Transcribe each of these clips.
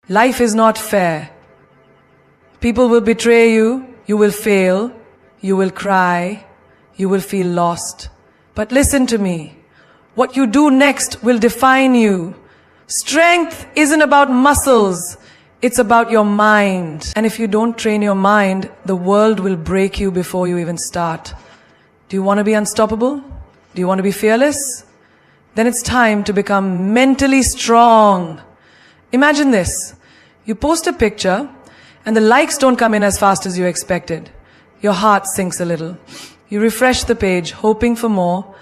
Life is not fair. People will betray you, you will fail, you will cry, you will feel lost. But listen to me. What you do next will define you. Strength isn't about muscles. It's about your mind. And if you don't train your mind, the world will break you before you even start. Do you want to be unstoppable? Do you want to be fearless? Then it's time to become mentally strong. Imagine this. You post a picture and the likes don't come in as fast as you expected. Your heart sinks a little. You refresh the page, hoping for more.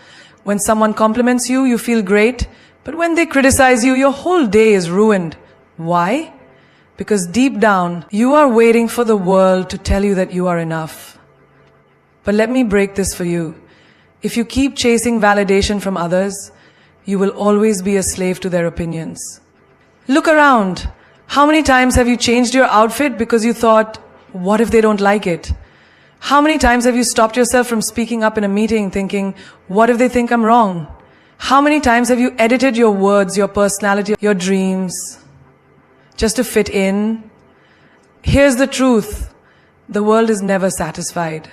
When someone compliments you, you feel great. But when they criticize you, your whole day is ruined. Why? Because deep down, you are waiting for the world to tell you that you are enough. But let me break this for you. If you keep chasing validation from others, you will always be a slave to their opinions. Look around. How many times have you changed your outfit because you thought, what if they don't like it? How many times have you stopped yourself from speaking up in a meeting thinking, what if they think I'm wrong? How many times have you edited your words, your personality, your dreams, just to fit in? Here's the truth. The world is never satisfied.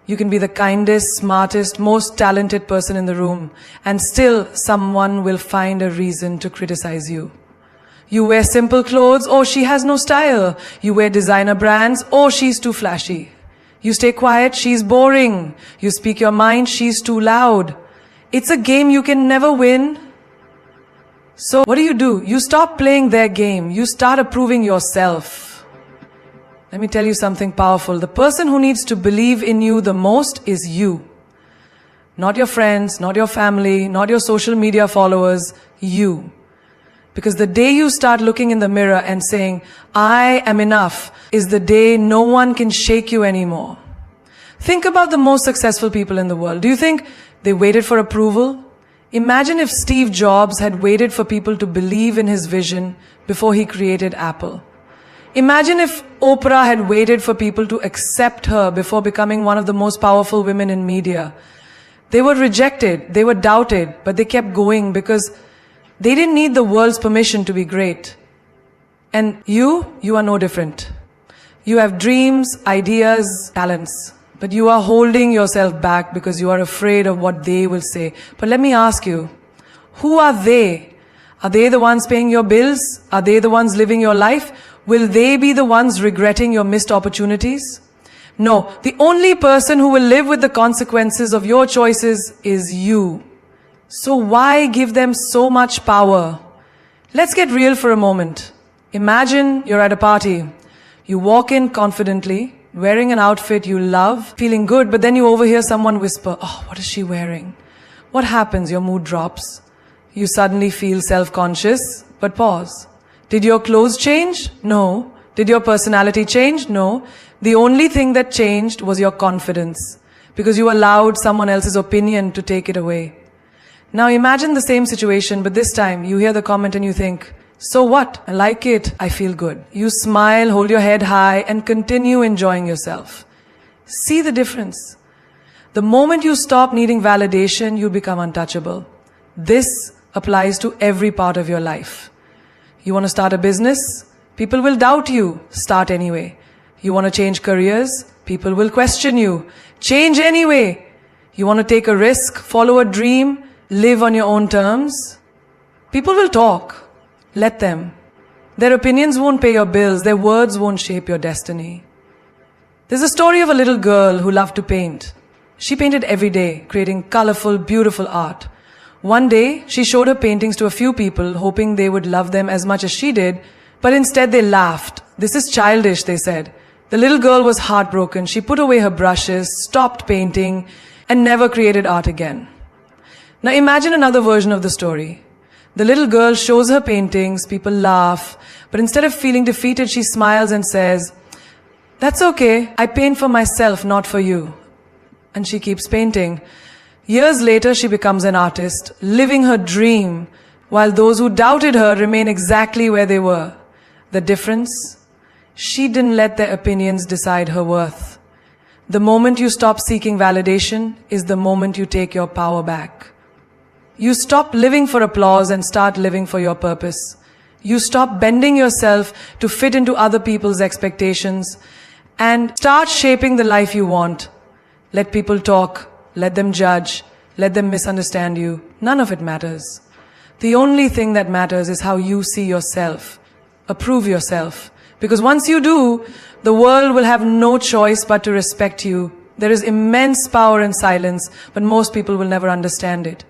You can be the kindest, smartest, most talented person in the room, and still someone will find a reason to criticize you. You wear simple clothes, oh, she has no style. You wear designer brands, oh, she's too flashy. You stay quiet, she's boring. You speak your mind, she's too loud. It's a game you can never win. So what do? You stop playing their game. You start approving yourself. Let me tell you something powerful. The person who needs to believe in you the most is you. Not your friends, not your family, not your social media followers, you. Because the day you start looking in the mirror and saying, I am enough, is the day no one can shake you anymore. Think about the most successful people in the world. Do you think they waited for approval? Imagine if Steve Jobs had waited for people to believe in his vision before he created Apple. Imagine if Oprah had waited for people to accept her before becoming one of the most powerful women in media. They were rejected, they were doubted, but they kept going because they didn't need the world's permission to be great. And you are no different. You have dreams, ideas, talents, but you are holding yourself back because you are afraid of what they will say. But let me ask you, who are they? Are they the ones paying your bills? Are they the ones living your life? Will they be the ones regretting your missed opportunities? No, the only person who will live with the consequences of your choices is you. So why give them so much power? Let's get real for a moment. Imagine you're at a party. You walk in confidently, wearing an outfit you love, feeling good, but then you overhear someone whisper, oh, what is she wearing? What happens? Your mood drops. You suddenly feel self-conscious, but pause. Did your clothes change? No. Did your personality change? No. The only thing that changed was your confidence, because you allowed someone else's opinion to take it away. Now imagine the same situation, but this time you hear the comment and you think, so what? I like it. I feel good. You smile, hold your head high, and continue enjoying yourself. See the difference. The moment you stop needing validation, you become untouchable. This applies to every part of your life. You want to start a business? People will doubt you. Start anyway. You want to change careers? People will question you. Change anyway. You want to take a risk, follow a dream, live on your own terms? People will talk. Let them. Their opinions won't pay your bills. Their words won't shape your destiny. There's a story of a little girl who loved to paint. She painted every day, creating colorful, beautiful art. One day, she showed her paintings to a few people, hoping they would love them as much as she did, but instead they laughed. This is childish, they said. The little girl was heartbroken. She put away her brushes, stopped painting, and never created art again. Now imagine another version of the story. The little girl shows her paintings, people laugh, but instead of feeling defeated, she smiles and says, that's okay, I paint for myself, not for you. And she keeps painting. Years later, she becomes an artist, living her dream, while those who doubted her remain exactly where they were. The difference? She didn't let their opinions decide her worth. The moment you stop seeking validation is the moment you take your power back. You stop living for applause and start living for your purpose. You stop bending yourself to fit into other people's expectations and start shaping the life you want. Let people talk, let them judge, let them misunderstand you. None of it matters. The only thing that matters is how you see yourself. Approve yourself. Because once you do, the world will have no choice but to respect you. There is immense power in silence, but most people will never understand it.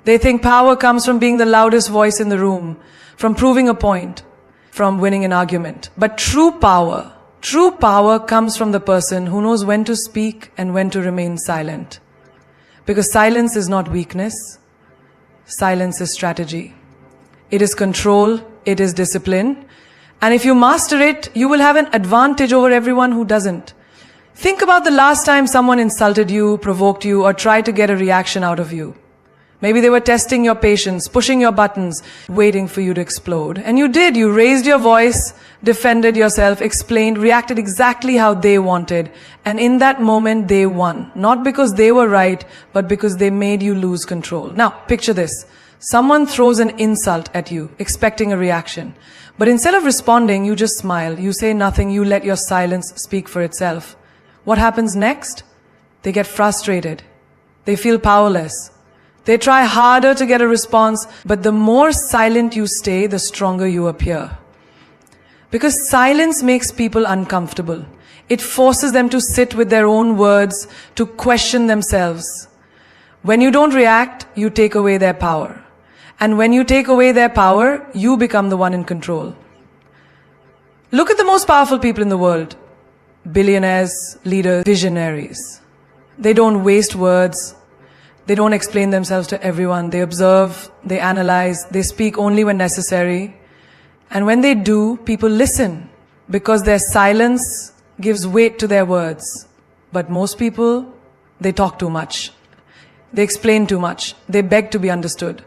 They think power comes from being the loudest voice in the room, from proving a point, from winning an argument. But true power comes from the person who knows when to speak and when to remain silent. Because silence is not weakness. Silence is strategy. It is control. It is discipline. And if you master it, you will have an advantage over everyone who doesn't. Think about the last time someone insulted you, provoked you, or tried to get a reaction out of you. Maybe they were testing your patience, pushing your buttons, waiting for you to explode. And you did. You raised your voice, defended yourself, explained, reacted exactly how they wanted. And in that moment, they won. Not because they were right, but because they made you lose control. Now, picture this. Someone throws an insult at you, expecting a reaction. But instead of responding, you just smile. You say nothing. You let your silence speak for itself. What happens next? They get frustrated. They feel powerless. They try harder to get a response, but the more silent you stay, the stronger you appear. Because silence makes people uncomfortable. It forces them to sit with their own words, to question themselves. When you don't react, you take away their power. And when you take away their power, you become the one in control. Look at the most powerful people in the world. Billionaires, leaders, visionaries. They don't waste words. They don't explain themselves to everyone. They observe, they analyze, they speak only when necessary. And when they do, people listen because their silence gives weight to their words. But most people, they talk too much. They explain too much. They beg to be understood.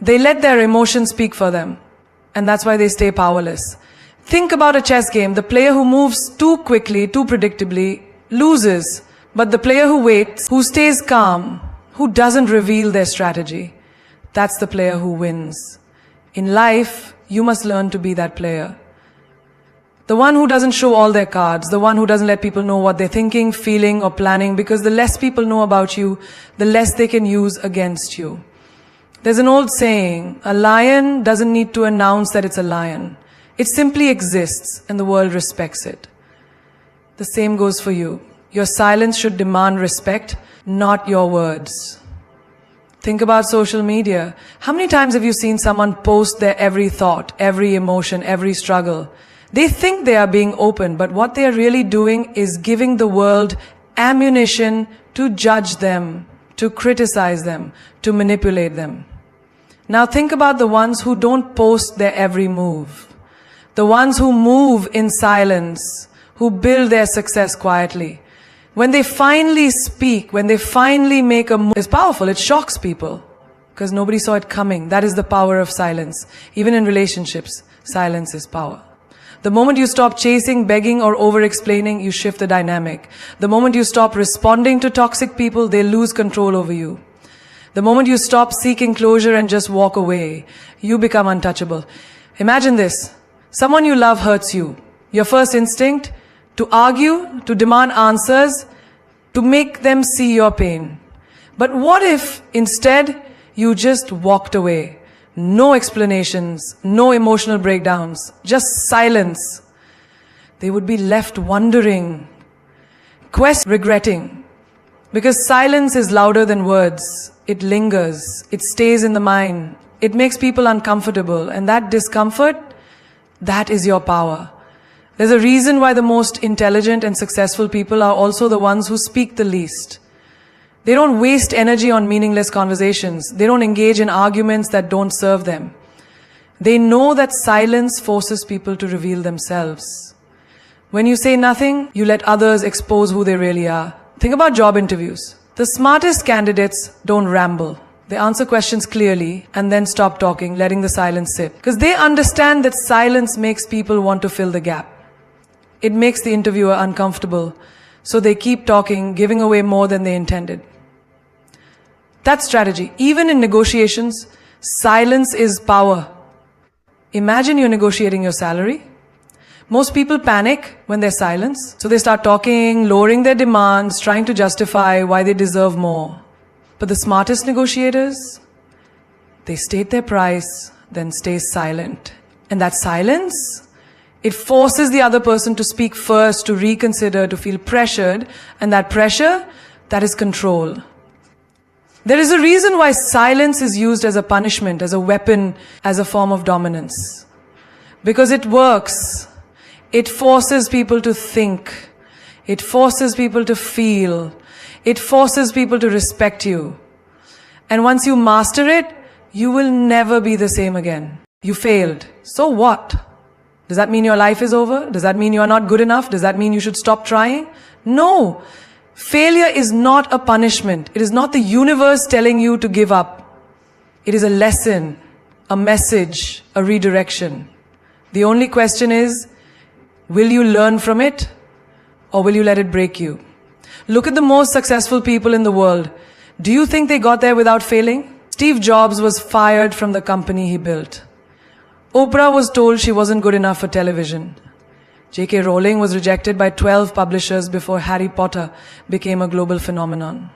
They let their emotions speak for them. And that's why they stay powerless. Think about a chess game. The player who moves too quickly, too predictably, loses. But the player who waits, who stays calm, who doesn't reveal their strategy, that's the player who wins. In life, you must learn to be that player. The one who doesn't show all their cards, the one who doesn't let people know what they're thinking, feeling, or planning, because the less people know about you, the less they can use against you. There's an old saying, a lion doesn't need to announce that it's a lion. It simply exists, and the world respects it. The same goes for you. Your silence should demand respect, not your words. Think about social media. How many times have you seen someone post their every thought, every emotion, every struggle? They think they are being open, but what they are really doing is giving the world ammunition to judge them, to criticize them, to manipulate them. Now think about the ones who don't post their every move. The ones who move in silence, who build their success quietly. When they finally speak, when they finally make a move, it's powerful. It shocks people because nobody saw it coming. That is the power of silence. Even in relationships, silence is power. The moment you stop chasing, begging, or over-explaining, you shift the dynamic. The moment you stop responding to toxic people, they lose control over you. The moment you stop seeking closure and just walk away, you become untouchable. Imagine this. Someone you love hurts you. Your first instinct? To argue, to demand answers, to make them see your pain. But what if instead you just walked away? No explanations, no emotional breakdowns, just silence. They would be left wondering, regretting. Because silence is louder than words. It lingers. It stays in the mind. It makes people uncomfortable. And that discomfort, that is your power. There's a reason why the most intelligent and successful people are also the ones who speak the least. They don't waste energy on meaningless conversations. They don't engage in arguments that don't serve them. They know that silence forces people to reveal themselves. When you say nothing, you let others expose who they really are. Think about job interviews. The smartest candidates don't ramble. They answer questions clearly and then stop talking, letting the silence sit. Because they understand that silence makes people want to fill the gap. It makes the interviewer uncomfortable. So they keep talking, giving away more than they intended. That's strategy. Even in negotiations, silence is power. Imagine you're negotiating your salary. Most people panic when there's silence. So they start talking, lowering their demands, trying to justify why they deserve more. But the smartest negotiators, they state their price, then stay silent. And that silence, it forces the other person to speak first, to reconsider, to feel pressured. And that pressure, that is control. There is a reason why silence is used as a punishment, as a weapon, as a form of dominance. Because it works. It forces people to think. It forces people to feel. It forces people to respect you. And once you master it, you will never be the same again. You failed. So what? Does that mean your life is over? Does that mean you are not good enough? Does that mean you should stop trying? No. Failure is not a punishment. It is not the universe telling you to give up. It is a lesson, a message, a redirection. The only question is, will you learn from it or will you let it break you? Look at the most successful people in the world. Do you think they got there without failing? Steve Jobs was fired from the company he built. Oprah was told she wasn't good enough for television. J.K. Rowling was rejected by 12 publishers before Harry Potter became a global phenomenon.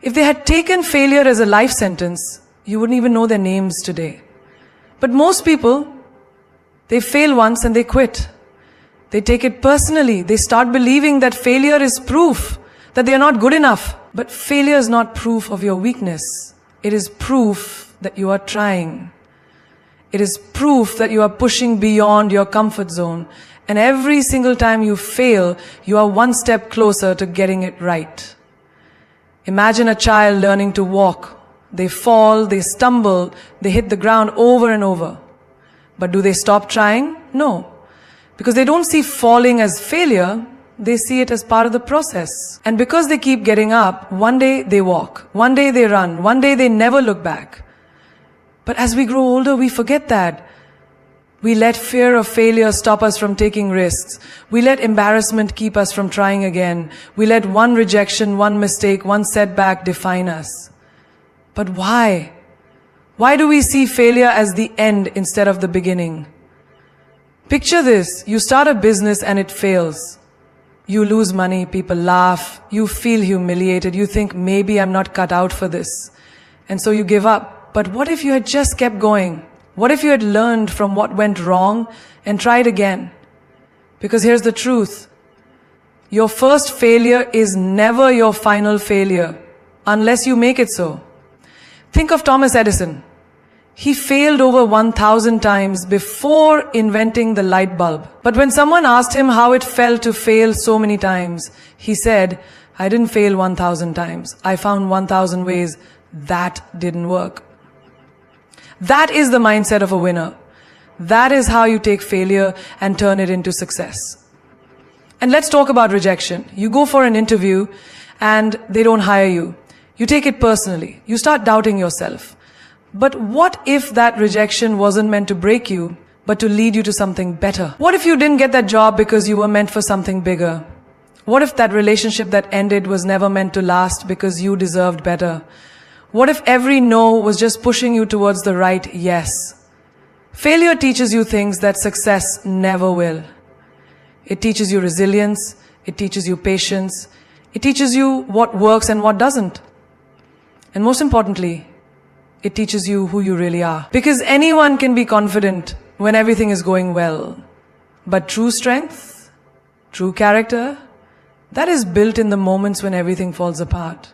If they had taken failure as a life sentence, you wouldn't even know their names today. But most people, they fail once and they quit. They take it personally. They start believing that failure is proof that they are not good enough. But failure is not proof of your weakness. It is proof that you are trying. It is proof that you are pushing beyond your comfort zone. And every single time you fail, you are one step closer to getting it right. Imagine a child learning to walk. They fall, they stumble, they hit the ground over and over. But do they stop trying? No. Because they don't see falling as failure, they see it as part of the process. And because they keep getting up, one day they walk, one day they run, one day they never look back. But as we grow older, we forget that. We let fear of failure stop us from taking risks. We let embarrassment keep us from trying again. We let one rejection, one mistake, one setback define us. But why? Why do we see failure as the end instead of the beginning? Picture this. You start a business and it fails. You lose money, people laugh, you feel humiliated, you think maybe I'm not cut out for this. And so you give up. But what if you had just kept going? What if you had learned from what went wrong and tried again? Because here's the truth. Your first failure is never your final failure, unless you make it so. Think of Thomas Edison. He failed over 1,000 times before inventing the light bulb. But when someone asked him how it felt to fail so many times, he said, I didn't fail 1,000 times. I found 1,000 ways. That didn't work. That is the mindset of a winner. That is how you take failure and turn it into success. And let's talk about rejection. You go for an interview and they don't hire you. You take it personally. You start doubting yourself. But what if that rejection wasn't meant to break you, but to lead you to something better? What if you didn't get that job because you were meant for something bigger? What if that relationship that ended was never meant to last because you deserved better? What if every no was just pushing you towards the right yes? Failure teaches you things that success never will. It teaches you resilience. It teaches you patience. It teaches you what works and what doesn't. And most importantly, it teaches you who you really are. Because anyone can be confident when everything is going well. But true strength, true character, that is built in the moments when everything falls apart.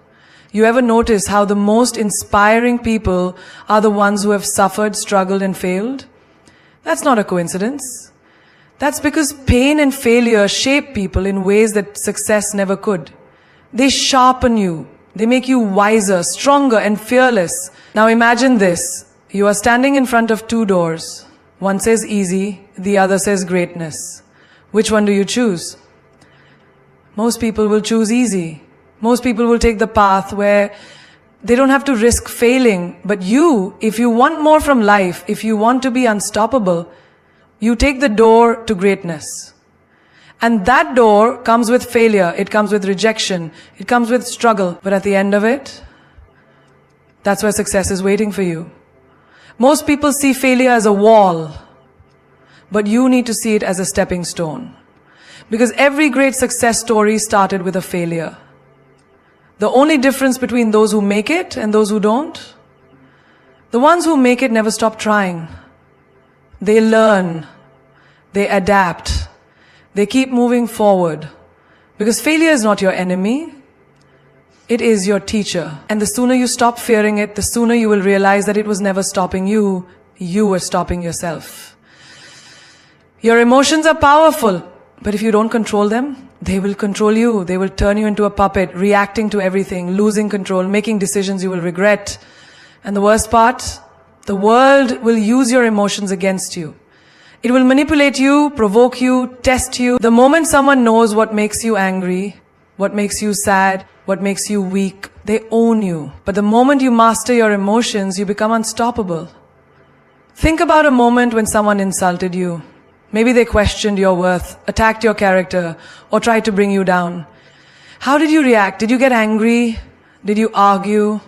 You ever notice how the most inspiring people are the ones who have suffered, struggled, and failed? That's not a coincidence. That's because pain and failure shape people in ways that success never could. They sharpen you. They make you wiser, stronger, and fearless. Now imagine this. You are standing in front of two doors. One says easy, the other says greatness. Which one do you choose? Most people will choose easy. Most people will take the path where they don't have to risk failing. But you, if you want more from life, if you want to be unstoppable, you take the door to greatness. And that door comes with failure. It comes with rejection. It comes with struggle. But at the end of it, that's where success is waiting for you. Most people see failure as a wall, but you need to see it as a stepping stone. Because every great success story started with a failure. The only difference between those who make it and those who don't, the ones who make it never stop trying. They learn, they adapt, they keep moving forward. Because failure is not your enemy, it is your teacher. And the sooner you stop fearing it, the sooner you will realize that it was never stopping you, you were stopping yourself. Your emotions are powerful, but if you don't control them, they will control you. They will turn you into a puppet, reacting to everything, losing control, making decisions you will regret. And the worst part, the world will use your emotions against you. It will manipulate you, provoke you, test you. The moment someone knows what makes you angry, what makes you sad, what makes you weak, they own you. But the moment you master your emotions, you become unstoppable. Think about a moment when someone insulted you. Maybe they questioned your worth, attacked your character, or tried to bring you down. How did you react? Did you get angry? Did you argue?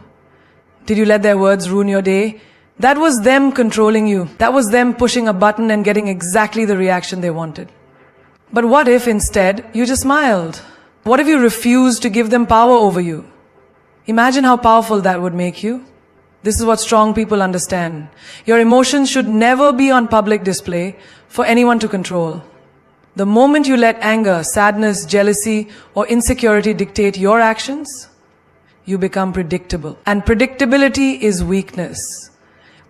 Did you let their words ruin your day? That was them controlling you. That was them pushing a button and getting exactly the reaction they wanted. But what if instead you just smiled? What if you refused to give them power over you? Imagine how powerful that would make you. This is what strong people understand. Your emotions should never be on public display for anyone to control. The moment you let anger, sadness, jealousy, or insecurity dictate your actions, you become predictable. And predictability is weakness.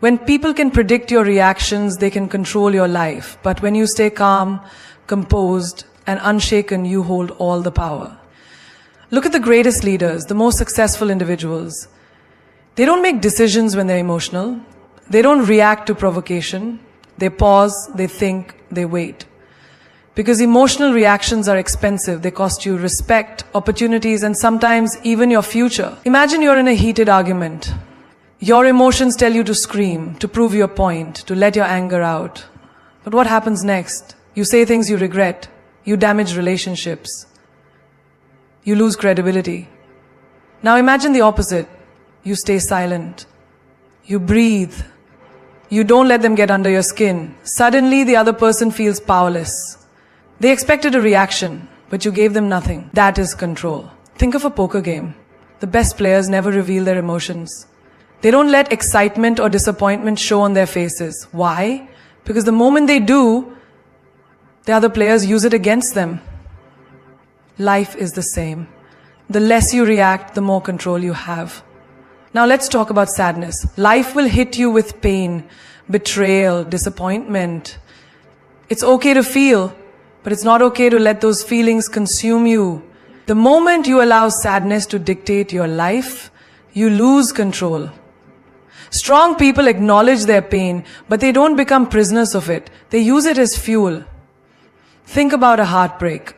When people can predict your reactions, they can control your life. But when you stay calm, composed, and unshaken, you hold all the power. Look at the greatest leaders, the most successful individuals. They don't make decisions when they're emotional. They don't react to provocation. They pause, they think, they wait. Because emotional reactions are expensive. They cost you respect, opportunities, and sometimes even your future. Imagine you're in a heated argument. Your emotions tell you to scream, to prove your point, to let your anger out. But what happens next? You say things you regret. You damage relationships. You lose credibility. Now imagine the opposite. You stay silent. You breathe. You don't let them get under your skin. Suddenly, the other person feels powerless. They expected a reaction, but you gave them nothing. That is control. Think of a poker game. The best players never reveal their emotions. They don't let excitement or disappointment show on their faces. Why? Because the moment they do, the other players use it against them. Life is the same. The less you react, the more control you have. Now let's talk about sadness. Life will hit you with pain, betrayal, disappointment. It's okay to feel, but it's not okay to let those feelings consume you. The moment you allow sadness to dictate your life, you lose control. Strong people acknowledge their pain, but they don't become prisoners of it. They use it as fuel. Think about a heartbreak.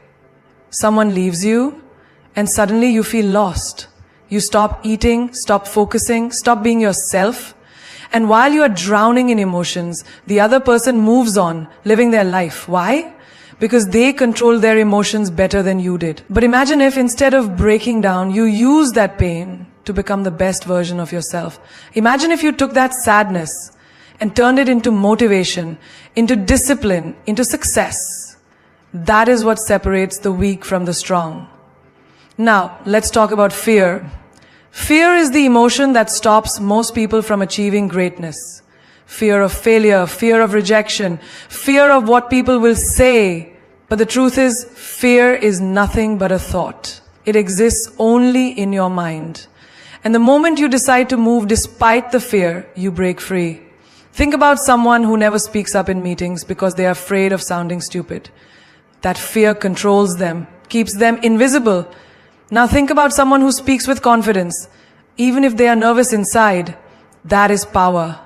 Someone leaves you, and suddenly you feel lost. You stop eating, stop focusing, stop being yourself. And while you are drowning in emotions, the other person moves on, living their life. Why? Because they control their emotions better than you did. But imagine if instead of breaking down, you use that pain to become the best version of yourself. Imagine if you took that sadness and turned it into motivation, into discipline, into success. That is what separates the weak from the strong. Now, let's talk about fear. Fear is the emotion that stops most people from achieving greatness. Fear of failure, fear of rejection, fear of what people will say. But the truth is, fear is nothing but a thought. It exists only in your mind. And the moment you decide to move despite the fear, you break free. Think about someone who never speaks up in meetings because they are afraid of sounding stupid. That fear controls them, keeps them invisible. Now think about someone who speaks with confidence. Even if they are nervous inside, that is power.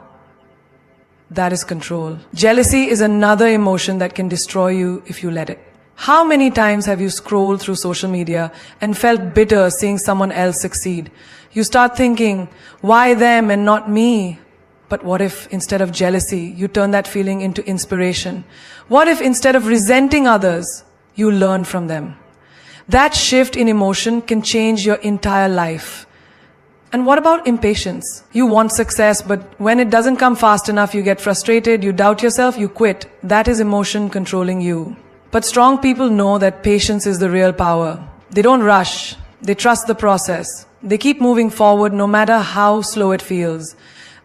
That is control. Jealousy is another emotion that can destroy you if you let it. How many times have you scrolled through social media and felt bitter seeing someone else succeed? You start thinking, why them and not me? But what if instead of jealousy, you turn that feeling into inspiration? What if instead of resenting others, you learn from them? That shift in emotion can change your entire life. And what about impatience? You want success, but when it doesn't come fast enough, you get frustrated, you doubt yourself, you quit. That is emotion controlling you. But strong people know that patience is the real power. They don't rush. They trust the process. They keep moving forward no matter how slow it feels.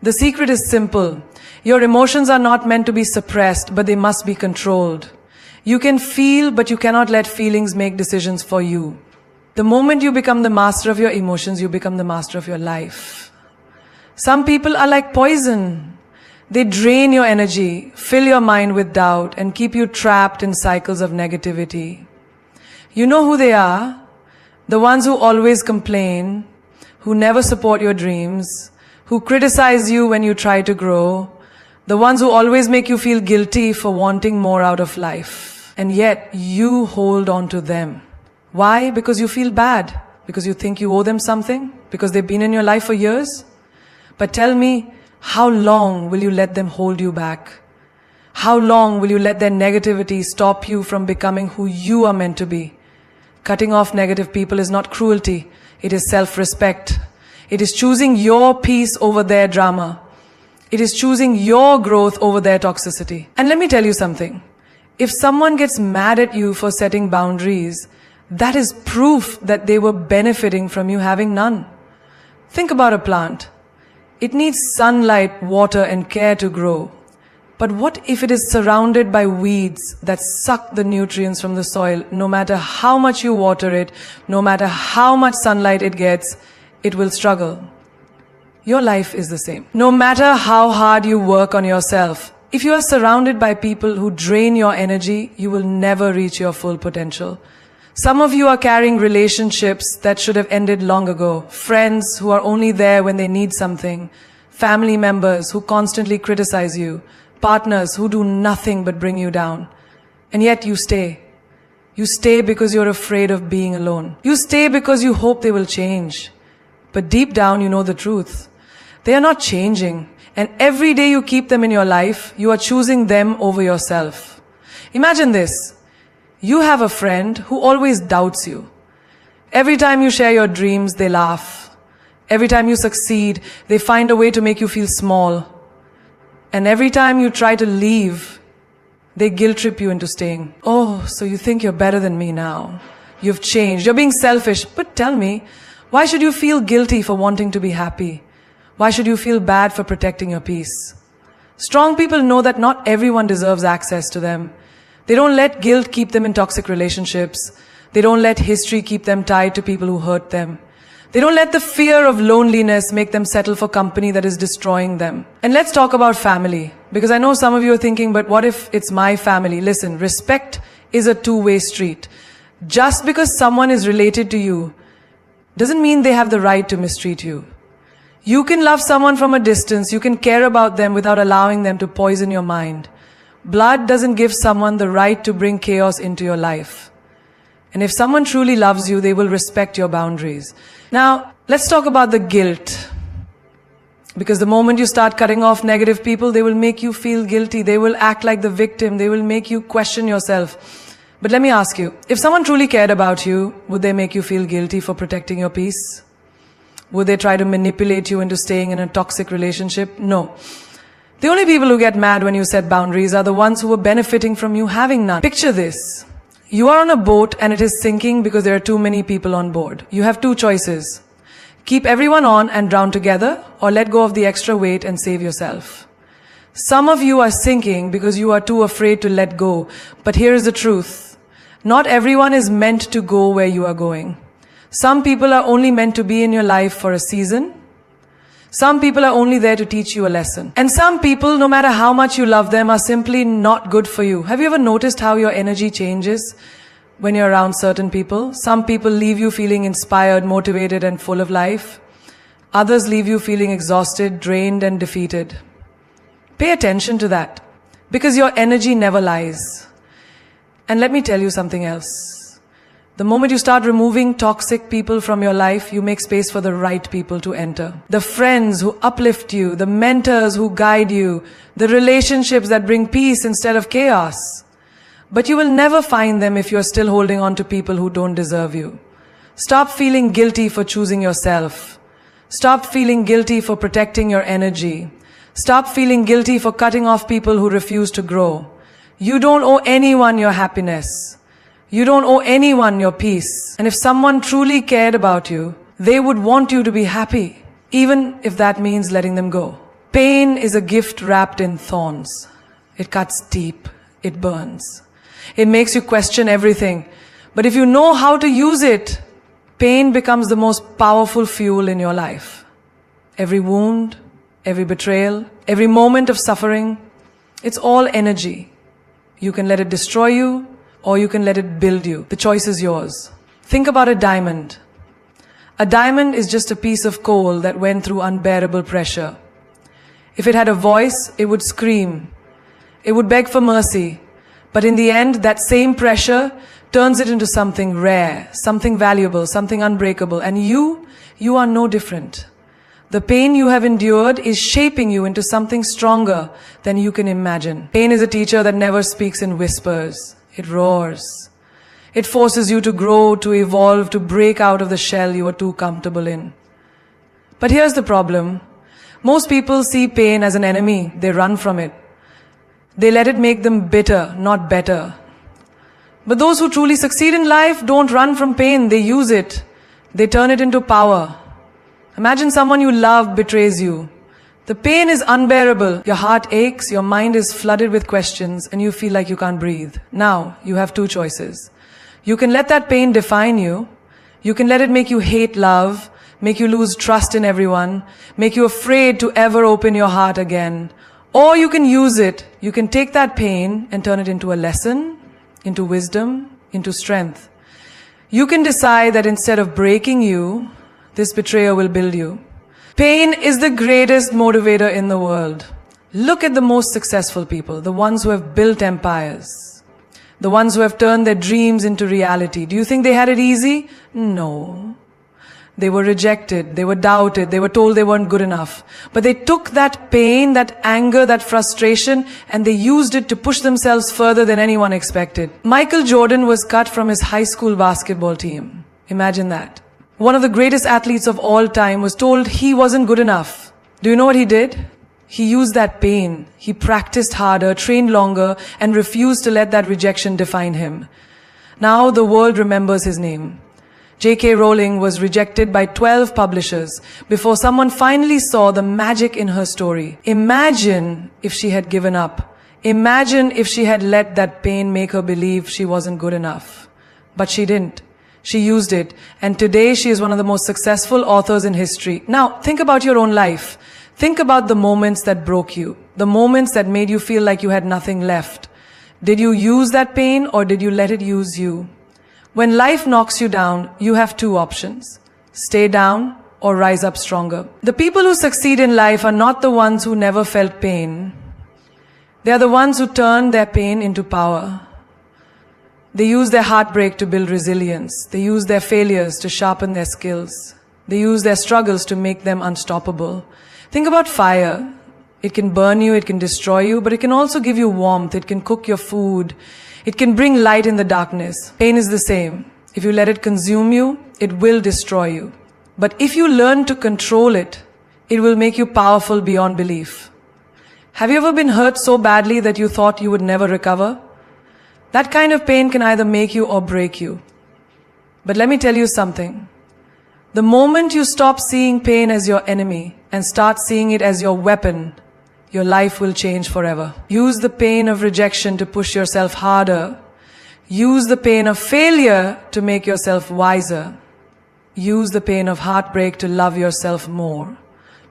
The secret is simple. Your emotions are not meant to be suppressed, but they must be controlled. You can feel, but you cannot let feelings make decisions for you. The moment you become the master of your emotions, you become the master of your life. Some people are like poison. They drain your energy, fill your mind with doubt, and keep you trapped in cycles of negativity. You know who they are? The ones who always complain, who never support your dreams, who criticize you when you try to grow, the ones who always make you feel guilty for wanting more out of life. And yet, you hold on to them. Why? Because you feel bad. Because you think you owe them something. Because they've been in your life for years. But tell me, how long will you let them hold you back? How long will you let their negativity stop you from becoming who you are meant to be? Cutting off negative people is not cruelty. It is self-respect. It is choosing your peace over their drama. It is choosing your growth over their toxicity. And let me tell you something. If someone gets mad at you for setting boundaries, that is proof that they were benefiting from you having none. Think about a plant. It needs sunlight, water, and care to grow. But what if it is surrounded by weeds that suck the nutrients from the soil? No matter how much you water it, no matter how much sunlight it gets, it will struggle. Your life is the same. No matter how hard you work on yourself, if you are surrounded by people who drain your energy, you will never reach your full potential. Some of you are carrying relationships that should have ended long ago. Friends who are only there when they need something. Family members who constantly criticize you. Partners who do nothing but bring you down. And yet you stay. You stay because you're afraid of being alone. You stay because you hope they will change. But deep down you know the truth. They are not changing. And every day you keep them in your life, you are choosing them over yourself. Imagine this. You have a friend who always doubts you. Every time you share your dreams, they laugh. Every time you succeed, they find a way to make you feel small. And every time you try to leave, they guilt trip you into staying. Oh, so you think you're better than me now. You've changed. You're being selfish. But tell me, why should you feel guilty for wanting to be happy? Why should you feel bad for protecting your peace? Strong people know that not everyone deserves access to them. They don't let guilt keep them in toxic relationships. They don't let history keep them tied to people who hurt them. They don't let the fear of loneliness make them settle for company that is destroying them. And let's talk about family. Because I know some of you are thinking, but what if it's my family? Listen, respect is a two-way street. Just because someone is related to you doesn't mean they have the right to mistreat you. You can love someone from a distance. You can care about them without allowing them to poison your mind. Blood doesn't give someone the right to bring chaos into your life. And if someone truly loves you, they will respect your boundaries. Now, let's talk about the guilt. Because the moment you start cutting off negative people, they will make you feel guilty. They will act like the victim. They will make you question yourself. But let me ask you, if someone truly cared about you, would they make you feel guilty for protecting your peace? Would they try to manipulate you into staying in a toxic relationship? No. The only people who get mad when you set boundaries are the ones who are benefiting from you having none. Picture this. You are on a boat and it is sinking because there are too many people on board. You have two choices. Keep everyone on and drown together, or let go of the extra weight and save yourself. Some of you are sinking because you are too afraid to let go. But here is the truth. Not everyone is meant to go where you are going. Some people are only meant to be in your life for a season. Some people are only there to teach you a lesson. And some people, no matter how much you love them, are simply not good for you. Have you ever noticed how your energy changes when you're around certain people? Some people leave you feeling inspired, motivated, and full of life. Others leave you feeling exhausted, drained, and defeated. Pay attention to that, because your energy never lies. And let me tell you something else. The moment you start removing toxic people from your life, you make space for the right people to enter. The friends who uplift you, the mentors who guide you, the relationships that bring peace instead of chaos. But you will never find them if you're still holding on to people who don't deserve you. Stop feeling guilty for choosing yourself. Stop feeling guilty for protecting your energy. Stop feeling guilty for cutting off people who refuse to grow. You don't owe anyone your happiness. You don't owe anyone your peace. And if someone truly cared about you, they would want you to be happy, even if that means letting them go. Pain is a gift wrapped in thorns. It cuts deep. It burns. It makes you question everything. But if you know how to use it, pain becomes the most powerful fuel in your life. Every wound, every betrayal, every moment of suffering, it's all energy. You can let it destroy you, or you can let it build you. The choice is yours. Think about a diamond. A diamond is just a piece of coal that went through unbearable pressure. If it had a voice, it would scream. It would beg for mercy. But in the end, that same pressure turns it into something rare, something valuable, something unbreakable. And you are no different. The pain you have endured is shaping you into something stronger than you can imagine. Pain is a teacher that never speaks in whispers. It roars. It forces you to grow, to evolve, to break out of the shell you are too comfortable in. But here's the problem. Most people see pain as an enemy. They run from it. They let it make them bitter, not better. But those who truly succeed in life don't run from pain. They use it. They turn it into power. Imagine someone you love betrays you. The pain is unbearable. Your heart aches, your mind is flooded with questions, and you feel like you can't breathe. Now, you have two choices. You can let that pain define you. You can let it make you hate love, make you lose trust in everyone, make you afraid to ever open your heart again. Or you can use it. You can take that pain and turn it into a lesson, into wisdom, into strength. You can decide that instead of breaking you, this betrayer will build you. Pain is the greatest motivator in the world. Look at the most successful people, the ones who have built empires, the ones who have turned their dreams into reality. Do you think they had it easy? No. They were rejected, they were doubted, they were told they weren't good enough. But they took that pain, that anger, that frustration, and they used it to push themselves further than anyone expected. Michael Jordan was cut from his high school basketball team. Imagine that. One of the greatest athletes of all time was told he wasn't good enough. Do you know what he did? He used that pain. He practiced harder, trained longer, and refused to let that rejection define him. Now the world remembers his name. J.K. Rowling was rejected by 12 publishers before someone finally saw the magic in her story. Imagine if she had given up. Imagine if she had let that pain make her believe she wasn't good enough. But she didn't. She used it, and today she is one of the most successful authors in history. Now, think about your own life. Think about the moments that broke you, the moments that made you feel like you had nothing left. Did you use that pain, or did you let it use you? When life knocks you down, you have two options. Stay down or rise up stronger. The people who succeed in life are not the ones who never felt pain. They are the ones who turn their pain into power. They use their heartbreak to build resilience. They use their failures to sharpen their skills. They use their struggles to make them unstoppable. Think about fire. It can burn you, it can destroy you, but it can also give you warmth. It can cook your food. It can bring light in the darkness. Pain is the same. If you let it consume you, it will destroy you. But if you learn to control it, it will make you powerful beyond belief. Have you ever been hurt so badly that you thought you would never recover? That kind of pain can either make you or break you. But let me tell you something. The moment you stop seeing pain as your enemy and start seeing it as your weapon, your life will change forever. Use the pain of rejection to push yourself harder. Use the pain of failure to make yourself wiser. Use the pain of heartbreak to love yourself more.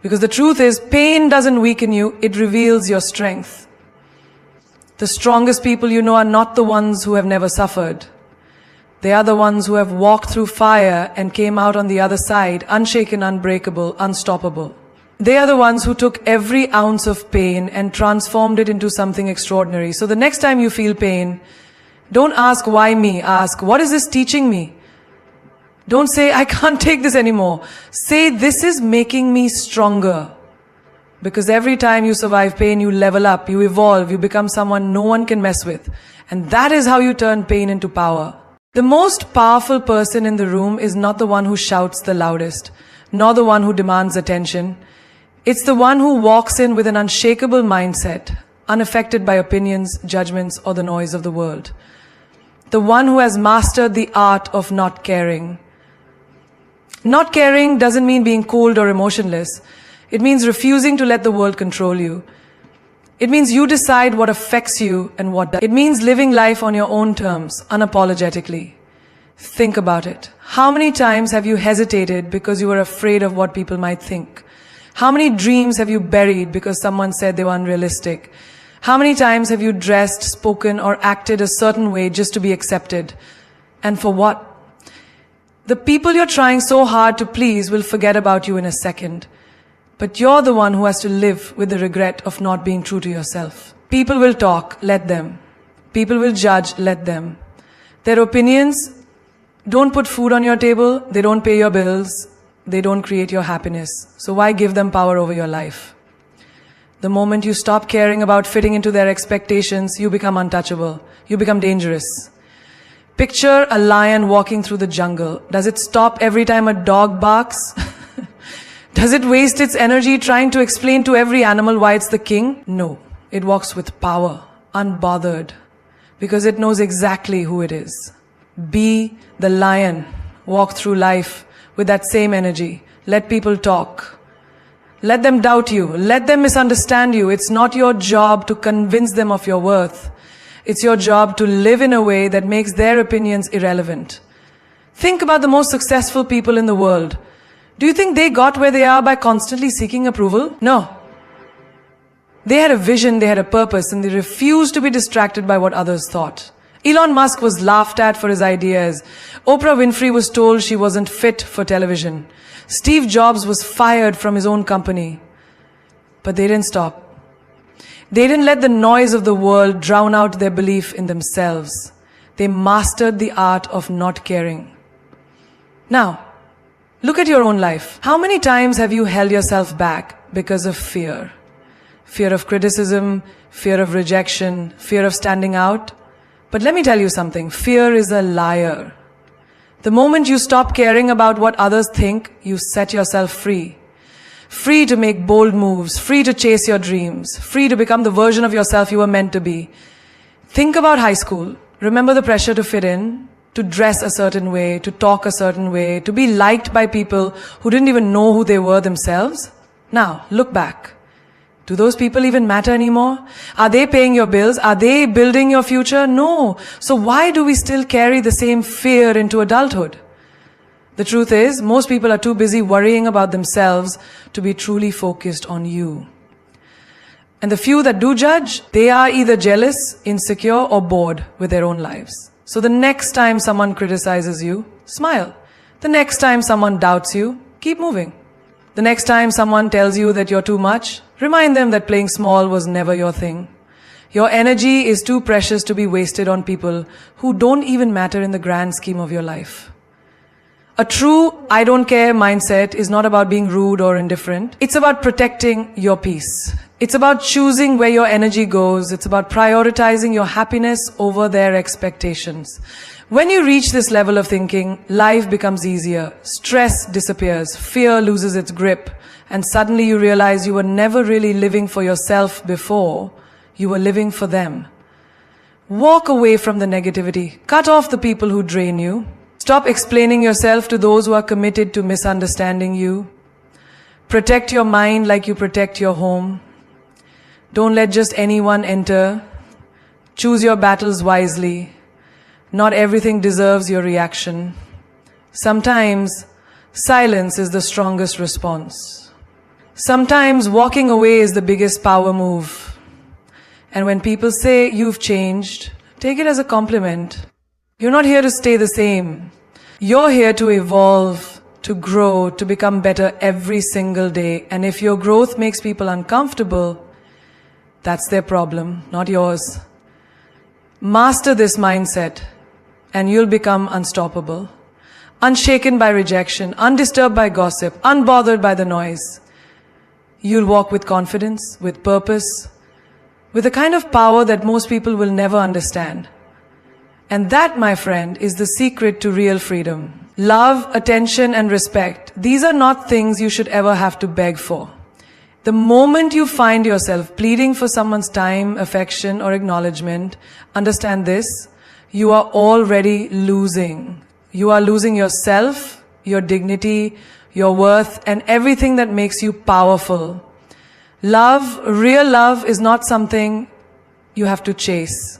Because the truth is, pain doesn't weaken you, it reveals your strength. The strongest people you know are not the ones who have never suffered. They are the ones who have walked through fire and came out on the other side, unshaken, unbreakable, unstoppable. They are the ones who took every ounce of pain and transformed it into something extraordinary. So the next time you feel pain, don't ask why me, ask what is this teaching me? Don't say I can't take this anymore. Say this is making me stronger. Because every time you survive pain, you level up, you evolve, you become someone no one can mess with. And that is how you turn pain into power. The most powerful person in the room is not the one who shouts the loudest, nor the one who demands attention. It's the one who walks in with an unshakable mindset, unaffected by opinions, judgments, or the noise of the world. The one who has mastered the art of not caring. Not caring doesn't mean being cold or emotionless. It means refusing to let the world control you. It means you decide what affects you and what doesn't. It means living life on your own terms, unapologetically. Think about it. How many times have you hesitated because you were afraid of what people might think? How many dreams have you buried because someone said they were unrealistic? How many times have you dressed, spoken, or acted a certain way just to be accepted? And for what? The people you're trying so hard to please will forget about you in a second. But you're the one who has to live with the regret of not being true to yourself. People will talk, let them. People will judge, let them. Their opinions don't put food on your table, they don't pay your bills, they don't create your happiness. So why give them power over your life? The moment you stop caring about fitting into their expectations, you become untouchable. You become dangerous. Picture a lion walking through the jungle. Does it stop every time a dog barks? Does it waste its energy trying to explain to every animal why it's the king? No. It walks with power, unbothered, because it knows exactly who it is. Be the lion. Walk through life with that same energy. Let people talk. Let them doubt you. Let them misunderstand you. It's not your job to convince them of your worth. It's your job to live in a way that makes their opinions irrelevant. Think about the most successful people in the world. Do you think they got where they are by constantly seeking approval? No. They had a vision, they had a purpose, and they refused to be distracted by what others thought. Elon Musk was laughed at for his ideas. Oprah Winfrey was told she wasn't fit for television. Steve Jobs was fired from his own company. But they didn't stop. They didn't let the noise of the world drown out their belief in themselves. They mastered the art of not caring. Now, look at your own life. How many times have you held yourself back because of fear? Fear of criticism, fear of rejection, fear of standing out. But let me tell you something. Fear is a liar. The moment you stop caring about what others think, you set yourself free. Free to make bold moves, free to chase your dreams, free to become the version of yourself you were meant to be. Think about high school. Remember the pressure to fit in, to dress a certain way, to talk a certain way, to be liked by people who didn't even know who they were themselves? Now, look back. Do those people even matter anymore? Are they paying your bills? Are they building your future? No. So why do we still carry the same fear into adulthood? The truth is, most people are too busy worrying about themselves to be truly focused on you. And the few that do judge, they are either jealous, insecure, or bored with their own lives. So the next time someone criticizes you, smile. The next time someone doubts you, keep moving. The next time someone tells you that you're too much, remind them that playing small was never your thing. Your energy is too precious to be wasted on people who don't even matter in the grand scheme of your life. A true I don't care mindset is not about being rude or indifferent. It's about protecting your peace. It's about choosing where your energy goes. It's about prioritizing your happiness over their expectations. When you reach this level of thinking, life becomes easier, stress disappears, fear loses its grip, and suddenly you realize you were never really living for yourself before, you were living for them. Walk away from the negativity. Cut off the people who drain you. Stop explaining yourself to those who are committed to misunderstanding you. Protect your mind like you protect your home. Don't let just anyone enter. Choose your battles wisely. Not everything deserves your reaction. Sometimes silence is the strongest response. Sometimes walking away is the biggest power move. And when people say you've changed, take it as a compliment. You're not here to stay the same. You're here to evolve, to grow, to become better every single day. And if your growth makes people uncomfortable, that's their problem, not yours. Master this mindset, and you'll become unstoppable. Unshaken by rejection, undisturbed by gossip, unbothered by the noise. You'll walk with confidence, with purpose, with a kind of power that most people will never understand. And that, my friend, is the secret to real freedom. Love, attention, and respect. These are not things you should ever have to beg for. The moment you find yourself pleading for someone's time, affection, or acknowledgement, understand this, you are already losing. You are losing yourself, your dignity, your worth, and everything that makes you powerful. Love, real love, is not something you have to chase.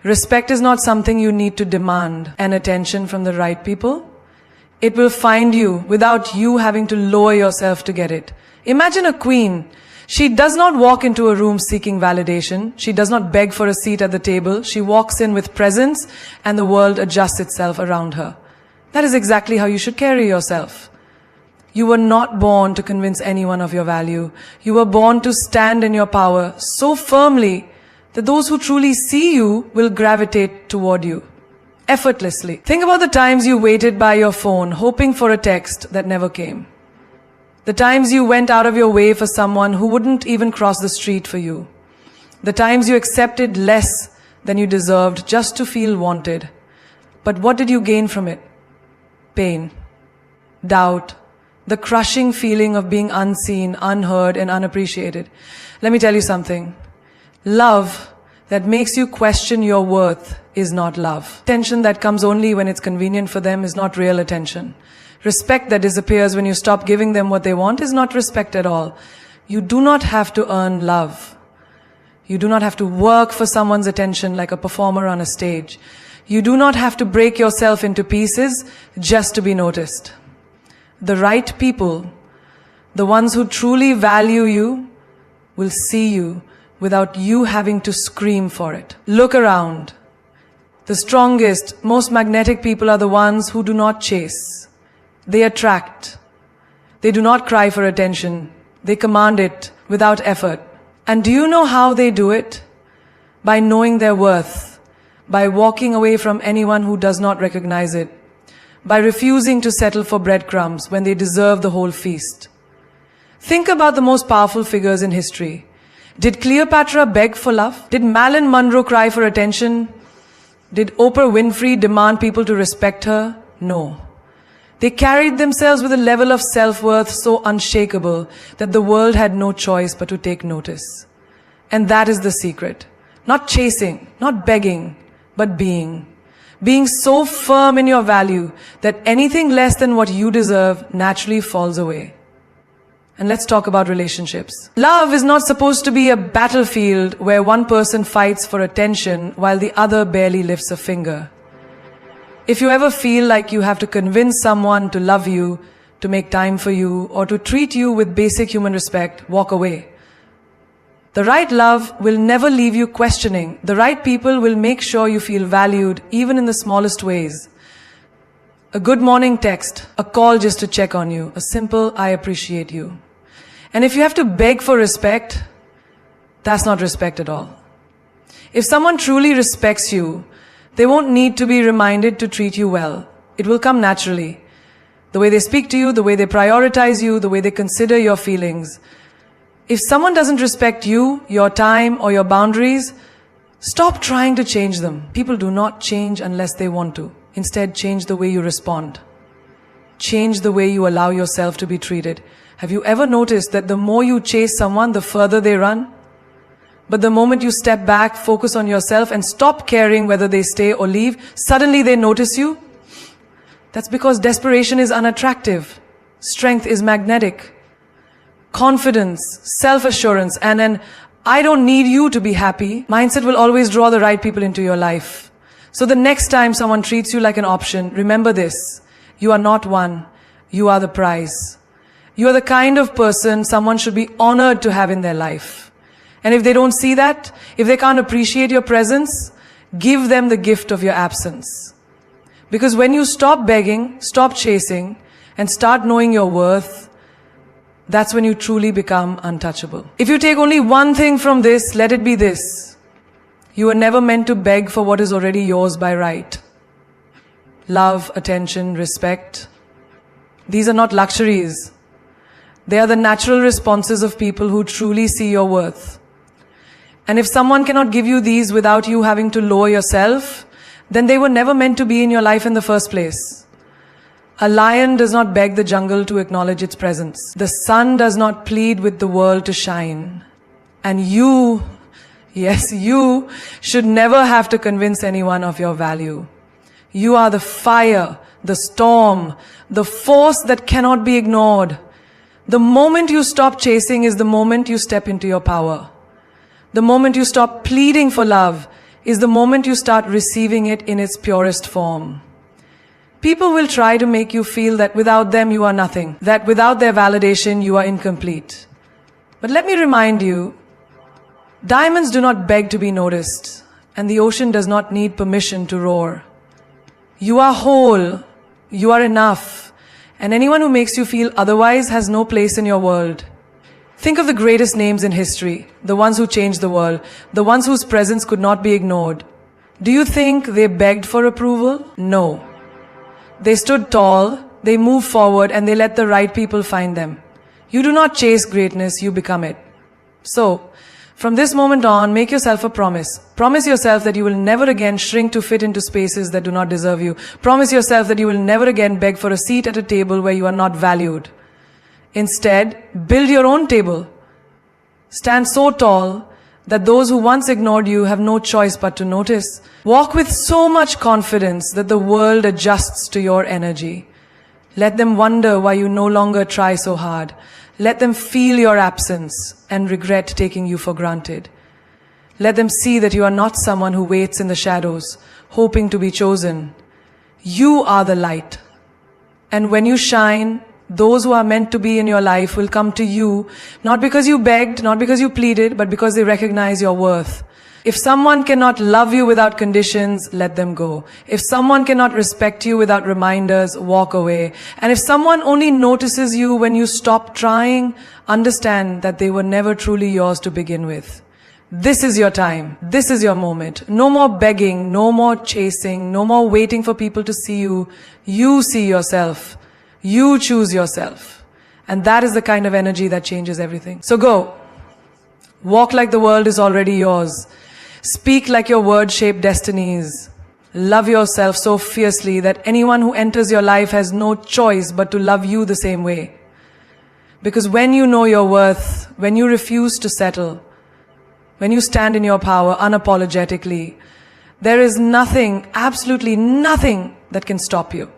Respect is not something you need to demand. And attention from the right people, it will find you without you having to lower yourself to get it. Imagine a queen. She does not walk into a room seeking validation. She does not beg for a seat at the table. She walks in with presence and the world adjusts itself around her. That is exactly how you should carry yourself. You were not born to convince anyone of your value. You were born to stand in your power so firmly that those who truly see you will gravitate toward you effortlessly. Think about the times you waited by your phone hoping for a text that never came. The times you went out of your way for someone who wouldn't even cross the street for you. The times you accepted less than you deserved just to feel wanted. But what did you gain from it? Pain, doubt, the crushing feeling of being unseen, unheard, and unappreciated. Let me tell you something. Love that makes you question your worth is not love. Attention that comes only when it's convenient for them is not real attention. Respect that disappears when you stop giving them what they want is not respect at all. You do not have to earn love. You do not have to work for someone's attention like a performer on a stage. You do not have to break yourself into pieces just to be noticed. The right people, the ones who truly value you, will see you without you having to scream for it. Look around. The strongest, most magnetic people are the ones who do not chase. They attract. They do not cry for attention. They command it without effort. And do you know how they do it? By knowing their worth. By walking away from anyone who does not recognize it. By refusing to settle for breadcrumbs when they deserve the whole feast. Think about the most powerful figures in history. Did Cleopatra beg for love? Did Marilyn Monroe cry for attention? Did Oprah Winfrey demand people to respect her? No. They carried themselves with a level of self-worth so unshakable that the world had no choice but to take notice. And that is the secret. Not chasing, not begging, but being. Being so firm in your value that anything less than what you deserve naturally falls away. And let's talk about relationships. Love is not supposed to be a battlefield where one person fights for attention while the other barely lifts a finger. If you ever feel like you have to convince someone to love you, to make time for you, or to treat you with basic human respect, walk away. The right love will never leave you questioning. The right people will make sure you feel valued, even in the smallest ways. A good morning text, a call just to check on you, a simple "I appreciate you." And if you have to beg for respect, that's not respect at all. If someone truly respects you, they won't need to be reminded to treat you well. It will come naturally. The way they speak to you, the way they prioritize you, the way they consider your feelings. If someone doesn't respect you, your time, or your boundaries, stop trying to change them. People do not change unless they want to. Instead, change the way you respond. Change the way you allow yourself to be treated. Have you ever noticed that the more you chase someone, the further they run? But the moment you step back, focus on yourself, and stop caring whether they stay or leave, suddenly they notice you? That's because desperation is unattractive. Strength is magnetic. Confidence, self-assurance, and an "I don't need you to be happy" mindset will always draw the right people into your life. So the next time someone treats you like an option, remember this. You are not one. You are the prize. You are the kind of person someone should be honored to have in their life. And if they don't see that, if they can't appreciate your presence, give them the gift of your absence. Because when you stop begging, stop chasing, and start knowing your worth, that's when you truly become untouchable. If you take only one thing from this, let it be this. You were never meant to beg for what is already yours by right. Love, attention, respect. These are not luxuries. They are the natural responses of people who truly see your worth. And if someone cannot give you these without you having to lower yourself, then they were never meant to be in your life in the first place. A lion does not beg the jungle to acknowledge its presence. The sun does not plead with the world to shine. And you, yes, you should never have to convince anyone of your value. You are the fire, the storm, the force that cannot be ignored. The moment you stop chasing is the moment you step into your power. The moment you stop pleading for love is the moment you start receiving it in its purest form. People will try to make you feel that without them you are nothing, that without their validation you are incomplete. But let me remind you, diamonds do not beg to be noticed, and the ocean does not need permission to roar. You are whole, you are enough, and anyone who makes you feel otherwise has no place in your world. Think of the greatest names in history, the ones who changed the world, the ones whose presence could not be ignored. Do you think they begged for approval? No. They stood tall, they moved forward, and they let the right people find them. You do not chase greatness, you become it. So, from this moment on, make yourself a promise. Promise yourself that you will never again shrink to fit into spaces that do not deserve you. Promise yourself that you will never again beg for a seat at a table where you are not valued. Instead, build your own table. Stand so tall that those who once ignored you have no choice but to notice. Walk with so much confidence that the world adjusts to your energy. Let them wonder why you no longer try so hard. Let them feel your absence and regret taking you for granted. Let them see that you are not someone who waits in the shadows, hoping to be chosen. You are the light. And when you shine, those who are meant to be in your life will come to you, not because you begged, not because you pleaded, but because they recognize your worth. If someone cannot love you without conditions, let them go. If someone cannot respect you without reminders, walk away. And if someone only notices you when you stop trying, understand that they were never truly yours to begin with. This is your time. This is your moment. No more begging, no more chasing, no more waiting for people to see you. You see yourself. You choose yourself. And that is the kind of energy that changes everything. So go. Walk like the world is already yours. Speak like your words shape destinies. Love yourself so fiercely that anyone who enters your life has no choice but to love you the same way. Because when you know your worth, when you refuse to settle, when you stand in your power unapologetically, there is nothing, absolutely nothing that can stop you.